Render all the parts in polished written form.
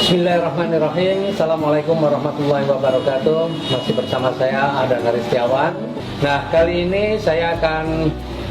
Bismillahirrahmanirrahim. Assalamualaikum warahmatullahi wabarakatuh. Masih bersama saya Adan Haristiawan. Nah, kali ini saya akan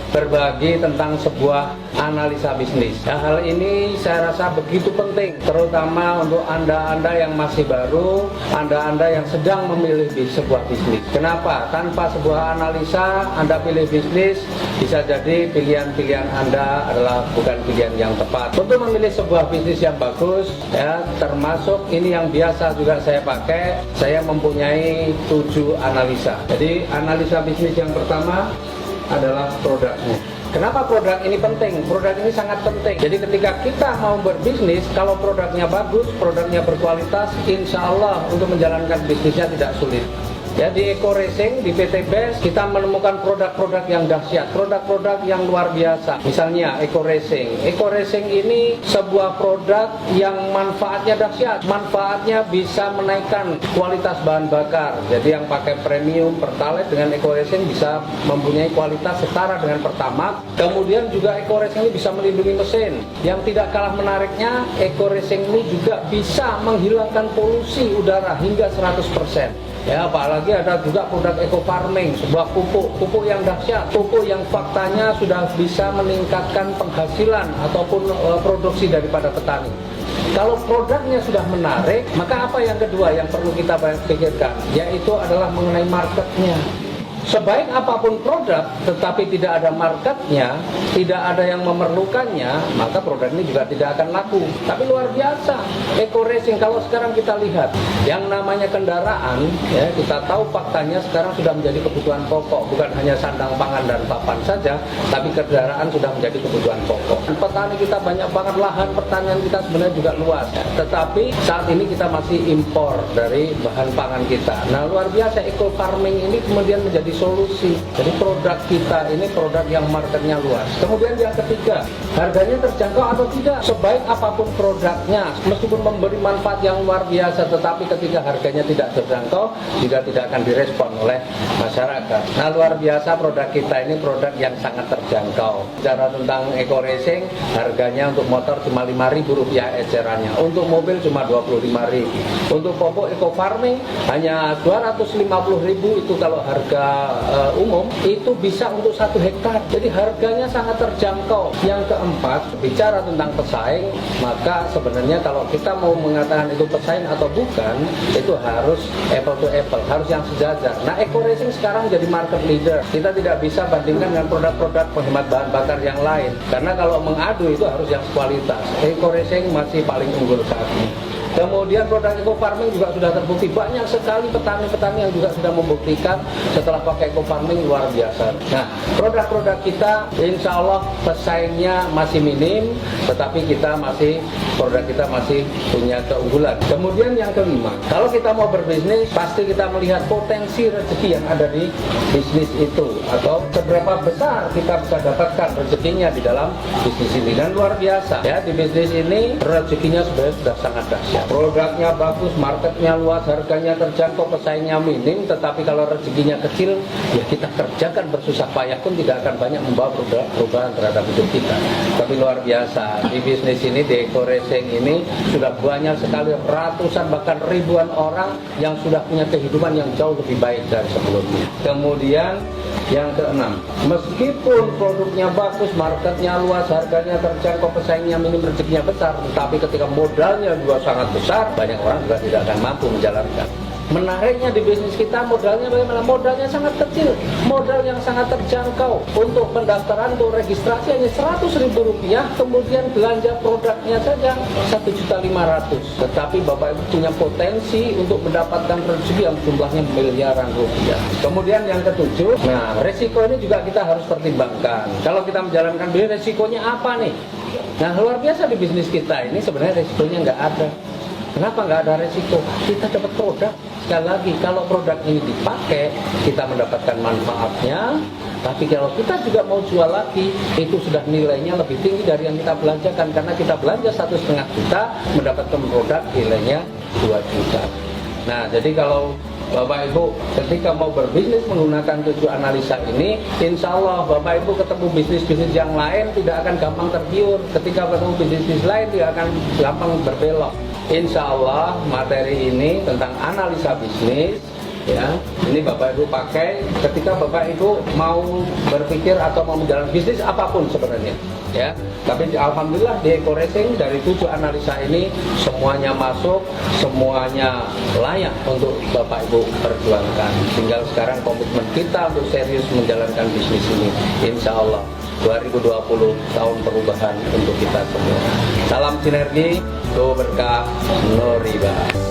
berbagi tentang sebuah analisa bisnis. Nah, hal ini saya rasa begitu penting, terutama untuk Anda-Anda yang masih baru, Anda-Anda yang sedang memilih sebuah bisnis. Kenapa? Tanpa sebuah analisa, Anda pilih bisnis, bisa jadi pilihan-pilihan Anda adalah bukan pilihan yang tepat. Untuk memilih sebuah bisnis yang bagus, ya, termasuk ini yang biasa juga saya pakai, saya mempunyai 7 analisa. Jadi, analisa bisnis yang pertama adalah produknya. Kenapa produk ini penting? Produk ini sangat penting. Jadi ketika kita mau berbisnis, kalau produknya bagus, produknya berkualitas, insya Allah untuk menjalankan bisnisnya tidak sulit. Ya, di Eco Racing, di PT Best, kita menemukan produk-produk yang dahsyat, produk-produk yang luar biasa. Misalnya Eco Racing. Eco Racing ini sebuah produk yang manfaatnya dahsyat. Manfaatnya bisa menaikkan kualitas bahan bakar. Jadi yang pakai premium Pertalite dengan Eco Racing bisa mempunyai kualitas setara dengan Pertamax. Kemudian juga Eco Racing ini bisa melindungi mesin. Yang tidak kalah menariknya, Eco Racing ini juga bisa menghilangkan polusi udara hingga 100%. Ya, apalagi ada juga produk Eco Farming, sebuah pupuk yang dahsyat, pupuk yang faktanya sudah bisa meningkatkan penghasilan ataupun produksi daripada petani. Kalau produknya sudah menarik, maka apa yang kedua yang perlu kita pikirkan, yaitu adalah mengenai marketnya. Sebaik apapun produk, tetapi tidak ada marketnya, tidak ada yang memerlukannya, maka produk ini juga tidak akan laku. Tapi luar biasa, Eco Racing kalau sekarang kita lihat, yang namanya kendaraan, ya, kita tahu faktanya sekarang sudah menjadi kebutuhan pokok, bukan hanya sandang pangan dan papan saja, tapi kendaraan sudah menjadi kebutuhan pokok. Petani kita banyak banget, lahan pertanian kita sebenarnya juga luas, ya. Tetapi saat ini kita masih impor dari bahan pangan kita. Nah, luar biasa, Eco Farming ini kemudian menjadi solusi. Jadi produk kita ini produk yang marketnya luas. Kemudian yang ketiga, harganya terjangkau atau tidak. Sebaik apapun produknya, meskipun memberi manfaat yang luar biasa, tetapi ketika harganya tidak terjangkau, juga tidak akan direspon oleh masyarakat. Nah, luar biasa produk kita ini produk yang sangat terjangkau. Bicara tentang Eco Racing, harganya untuk motor cuma Rp5.000 ecerannya. Untuk mobil cuma Rp25.000. Untuk pupuk Eco Farming hanya Rp250.000, itu kalau harga umum itu bisa untuk 1 hektar. Jadi harganya sangat terjangkau. Yang keempat, bicara tentang pesaing, maka sebenarnya kalau kita mau mengatakan itu pesaing atau bukan, itu harus apple to apple, harus yang sejajar. Nah, Eco Racing sekarang jadi market leader. Kita tidak bisa bandingkan dengan produk-produk penghemat bahan bakar yang lain, karena kalau mengadu itu harus yang kualitas. Eco Racing masih paling unggul saat ini. Kemudian produk Eco Farming juga sudah terbukti. Banyak sekali petani-petani yang juga sudah membuktikan setelah pakai Eco Farming luar biasa. Nah, produk-produk kita insya Allah pesaingnya masih minim, tetapi produk kita masih punya keunggulan. Kemudian yang kelima, kalau kita mau berbisnis, pasti kita melihat potensi rezeki yang ada di bisnis itu, atau seberapa besar kita bisa dapatkan rezekinya di dalam bisnis ini. Dan luar biasa, ya, di bisnis ini rezekinya sebenarnya sudah sangat dahsyat. Produknya bagus, marketnya luas, harganya terjangkau, pesaingnya minim, tetapi kalau rezekinya kecil, ya kita kerjakan bersusah payah pun tidak akan banyak membawa perubahan terhadap hidup kita. Tapi luar biasa, di bisnis ini, di Eco Racing ini, sudah banyak sekali, ratusan bahkan ribuan orang yang sudah punya kehidupan yang jauh lebih baik dari sebelumnya. Kemudian yang keenam, meskipun produknya bagus, marketnya luas, harganya terjangkau, pesaingnya minim, rezekinya besar, tetapi ketika modalnya juga sangat besar, banyak orang juga tidak akan mampu menjalankan. Menariknya di bisnis kita, modalnya bagaimana? Modalnya sangat kecil, modal yang sangat terjangkau. Untuk pendaftaran, untuk registrasi hanya Rp100.000, kemudian belanja produknya saja Rp1.500.000. Tetapi Bapak Ibu punya potensi untuk mendapatkan rezeki yang jumlahnya miliaran rupiah. Kemudian yang ketujuh, nah, resiko ini juga kita harus pertimbangkan. Kalau kita menjalankan bisnis, resikonya apa nih? Nah, luar biasa di bisnis kita ini sebenarnya resikonya nggak ada. Kenapa nggak ada resiko? Kita dapat produk. Sekali lagi, kalau produk ini dipakai, kita mendapatkan manfaatnya. Tapi kalau kita juga mau jual lagi, itu sudah nilainya lebih tinggi dari yang kita belanjakan. Karena kita belanja 1,5 juta, mendapatkan produk nilainya 2 juta. Nah, jadi kalau Bapak Ibu ketika mau berbisnis menggunakan 7 analisa ini, insya Allah Bapak Ibu ketemu bisnis-bisnis yang lain tidak akan gampang tergiur. Ketika ketemu bisnis lain tidak akan gampang berbelok. insya Allah materi ini tentang analisa bisnis, ya, ini Bapak Ibu pakai ketika Bapak Ibu mau berpikir atau mau menjalankan bisnis apapun sebenarnya, ya. Tapi alhamdulillah di Eko Racing dari 7 analisa ini semuanya masuk, semuanya layak untuk Bapak Ibu perjuangkan. Tinggal sekarang komitmen kita untuk serius menjalankan bisnis ini, insya Allah 2020 tahun perubahan untuk kita semua. Salam sinergi, doa berkah, no riba.